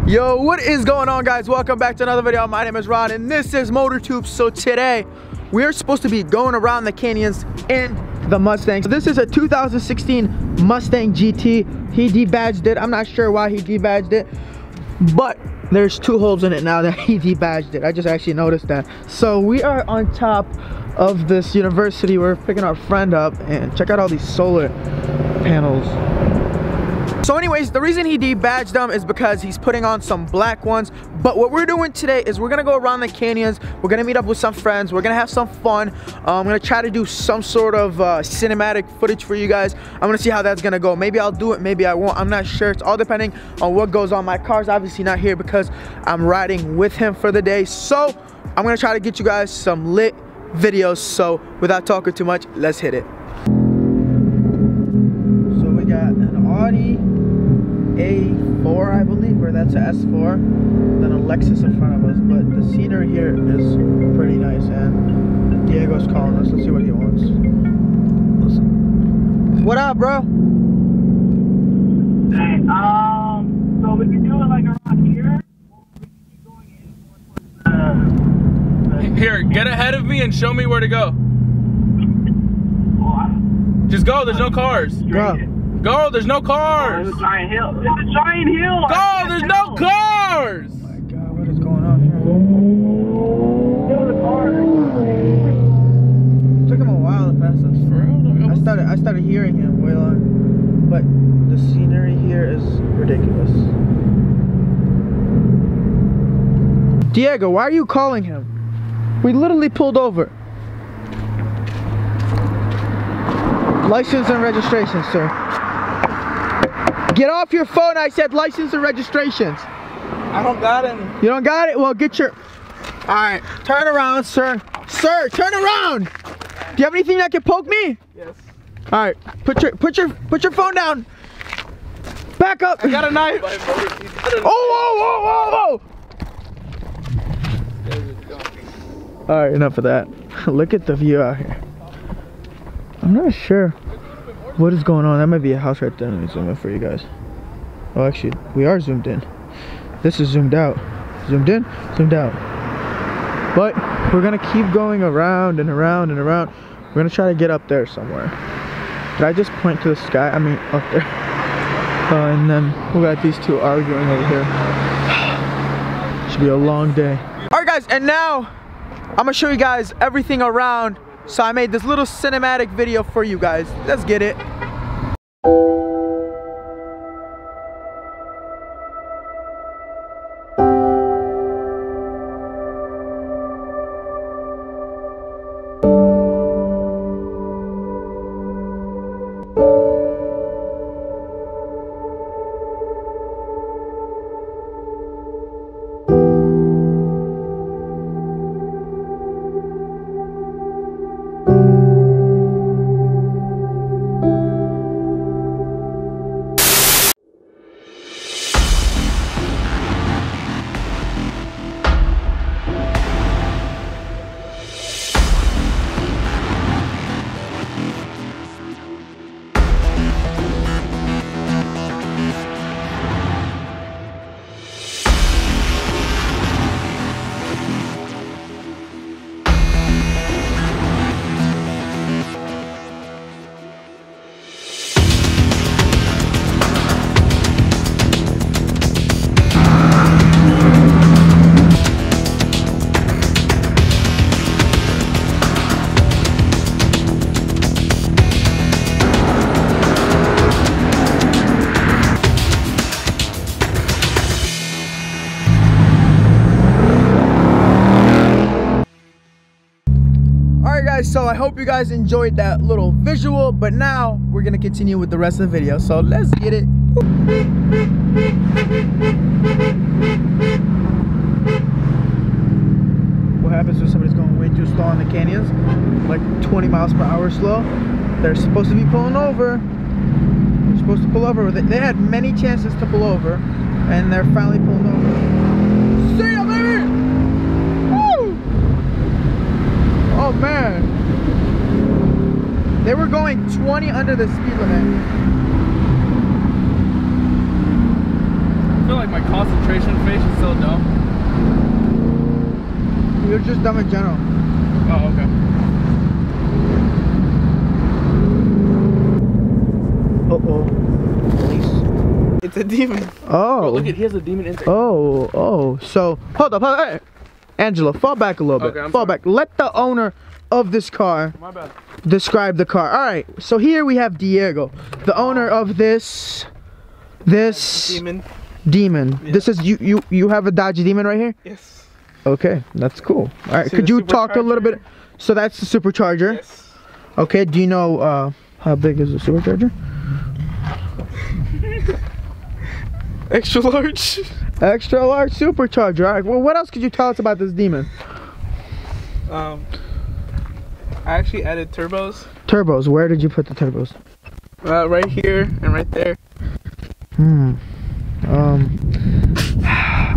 Yo, what is going on, guys? Welcome back to another video. My name is Ron and this is MotorTube. So today we're supposed to be going around the canyons in the Mustang. So this is a 2016 Mustang GT. He debadged it. I'm not sure why he debadged it, but there's two holes in it now that he debadged it. I just actually noticed that. So we are on top of this university. We're picking our friend up, and check out all these solar panels. So anyways, the reason he debadged them is because he's putting on some black ones. But what we're doing today is we're gonna go around the canyons. We're gonna meet up with some friends. We're gonna have some fun. I'm gonna try to do some sort of cinematic footage for you guys. I'm gonna see how that's gonna go. Maybe I'll do it, maybe I won't. I'm not sure. It's all depending on what goes on. My car's obviously not here because I'm riding with him for the day. So I'm gonna try to get you guys some lit videos. So without talking too much, let's hit it. So we got an Audi A4, I believe, or that's an S4, then a Lexus in front of us. But the scenery here is pretty nice, and Diego's calling us. Let's see what he wants. Listen. What up, bro? Hey, so we can do it like around here, or we can keep going in. Here, get ahead of me and show me where to go. Well, Just go, there's no cars. Bro. Go, there's no cars. it's a giant hill. It's a giant hill. Go, there's no cars. Oh my God, what is going on here? It took him a while to pass us. For real? I started hearing him way long, but the scenery here is ridiculous. Diego, why are you calling him? We literally pulled over. License and registration, sir. Get off your phone, I said license and registrations. I don't got any. You don't got it? Well, get your... Alright, turn around, sir. Sir, turn around! Do you have anything that can poke me? Yes. Alright, put your phone down. Back up. I got a knife. Oh, whoa, whoa, whoa, whoa! Alright, enough of that. Look at the view out here. I'm not sure what is going on. That might be a house right there. Let me zoom in for you guys. Oh, actually, we are zoomed in. This is zoomed out. Zoomed in, zoomed out. But we're gonna keep going around and around and around. We're gonna try to get up there somewhere. Did I just point to the sky? I mean, up there. And then we got these two arguing over here. Should be a long day. All right, guys, and now I'm gonna show you guys everything around. So I made this little cinematic video for you guys. Let's get it. So I hope you guys enjoyed that little visual, but now we're gonna continue with the rest of the video. So let's get it. What happens when somebody's going way too slow in the canyons? Like 20 miles per hour slow. They're supposed to be pulling over. They're supposed to pull over. They had many chances to pull over, and they're finally pulling over. See ya, baby! Woo! Oh man. They were going 20 under the speed limit. I feel like like my concentration face is so dumb. You're just dumb in general. Oh, okay. Uh-oh. Police. It's a demon. Oh. Bro, look at, he has a demon intake. Oh. So, hold up. Hey. Angela, fall back a little bit. Okay, fall back. Let the owner of this car My bad. describe the car. All right. So here we have Diego, the owner of this Demon. Demon. Yeah. This is you have a Dodge Demon right here? Yes. Okay, that's cool. All right. See Could the you talk a little bit? So that's the supercharger. Yes. Okay. Do you know how big is the supercharger? Extra large. Extra large supercharger. All right. Well, what else could you tell us about this Demon? I actually added turbos. Turbos. Where did you put the turbos? Right here and right there.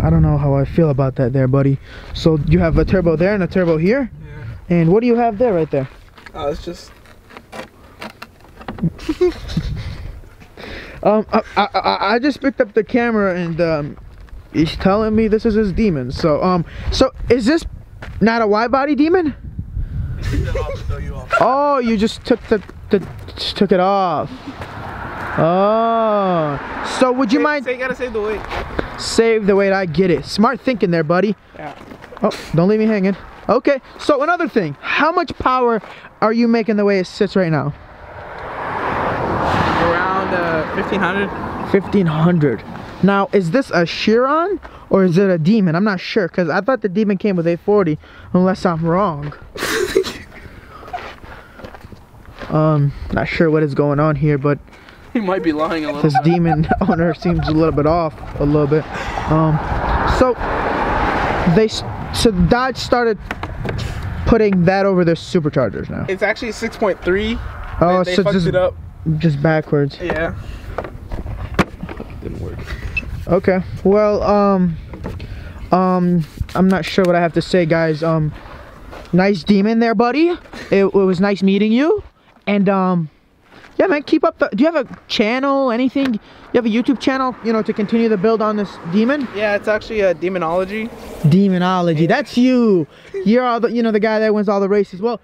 I don't know how I feel about that there, buddy. So you have a turbo there and a turbo here? Yeah. And what do you have there right there? It's just. I just picked up the camera and he's telling me this is his Demon. So so is this not a wide body Demon? Oh, you just took took it off. Oh, so would you mind? So you gotta save the weight. Save the weight. I get it. Smart thinking there, buddy. Yeah. Oh, don't leave me hanging. Okay. So another thing, how much power are you making the way it sits right now? Around 1500. 1500. Now, is this a Chiron or is it a Demon? I'm not sure because I thought the Demon came with 840, unless I'm wrong. Not sure what is going on here, but He might be lying a little. this Demon owner seems a little bit off, a little bit. So Dodge started putting that over their superchargers now. It's actually 6.3. Oh, they so fucked it up. just backwards. Yeah. Didn't work. Okay. Well, I'm not sure what I have to say, guys. Nice Demon there, buddy. It was nice meeting you. And yeah, man, keep up the. Do you have a channel? Anything? You have a YouTube channel? You know, to continue the build on this Demon. Yeah, it's actually a demonology. Demonology. That's you. You're all the, the guy that wins all the races. Well,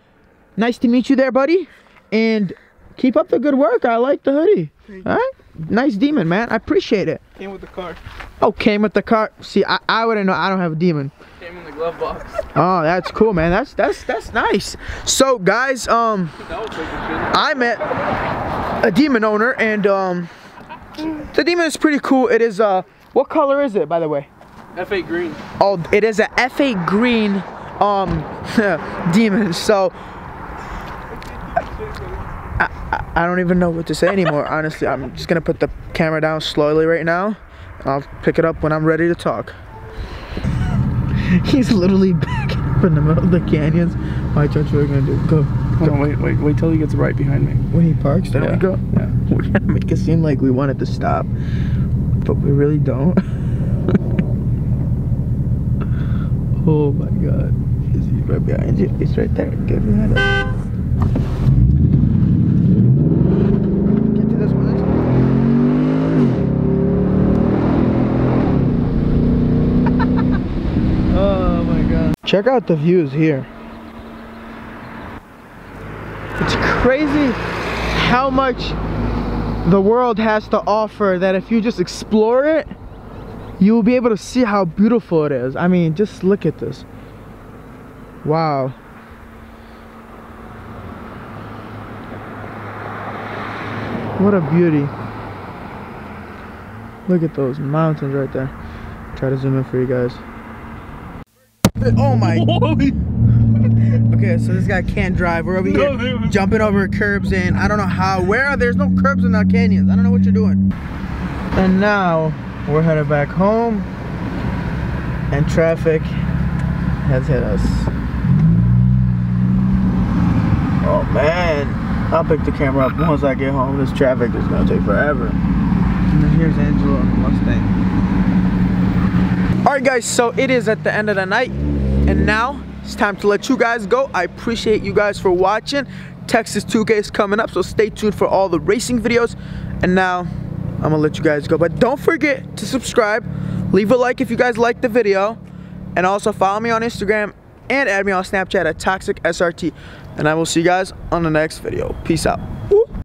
nice to meet you there, buddy. And keep up the good work. I like the hoodie. All right. Nice Demon, man. I appreciate it. Came with the car. Oh, came with the car. See, I wouldn't know. I don't have a Demon. Came in the glove box. Oh, that's cool, man. That's nice. So, guys, I met a Demon owner, and the Demon is pretty cool. It is what color is it, by the way? F8 green. Oh, it is a F8 green Demon. So I don't even know what to say anymore. Honestly, I'm just gonna put the camera down slowly right now. I'll pick it up when I'm ready to talk. He's literally back in the middle of the canyons. Alright, George, what are we gonna do? Go. Hold on, wait till he gets right behind me. When he parks, then we go. Yeah. We're gonna make it seem like we wanted to stop, but we really don't. Oh my God. Is he right behind you? He's right there. Give me that up. Get to this one. Oh my God. Check out the views here. It's crazy how much the world has to offer, that if you just explore it, you will be able to see how beautiful it is. I mean, just look at this. Wow. What a beauty. Look at those mountains right there. Try to zoom in for you guys. Oh my. Okay, so this guy can't drive. We're over here jumping over curbs, and I don't know how. There's no curbs in the canyons. I don't know what you're doing. And now we're headed back home, and traffic has hit us. Oh man, I'll pick the camera up once I get home. This traffic is gonna take forever. And then here's Angela on the Mustang. All right, guys, so it is at the end of the night, and now it's time to let you guys go. I appreciate you guys for watching. Texas 2K is coming up, so stay tuned for all the racing videos. And now I'm gonna let you guys go. But don't forget to subscribe, leave a like if you guys liked the video, and also follow me on Instagram and add me on Snapchat at ToxicSRT. And I will see you guys on the next video. Peace out. Woo!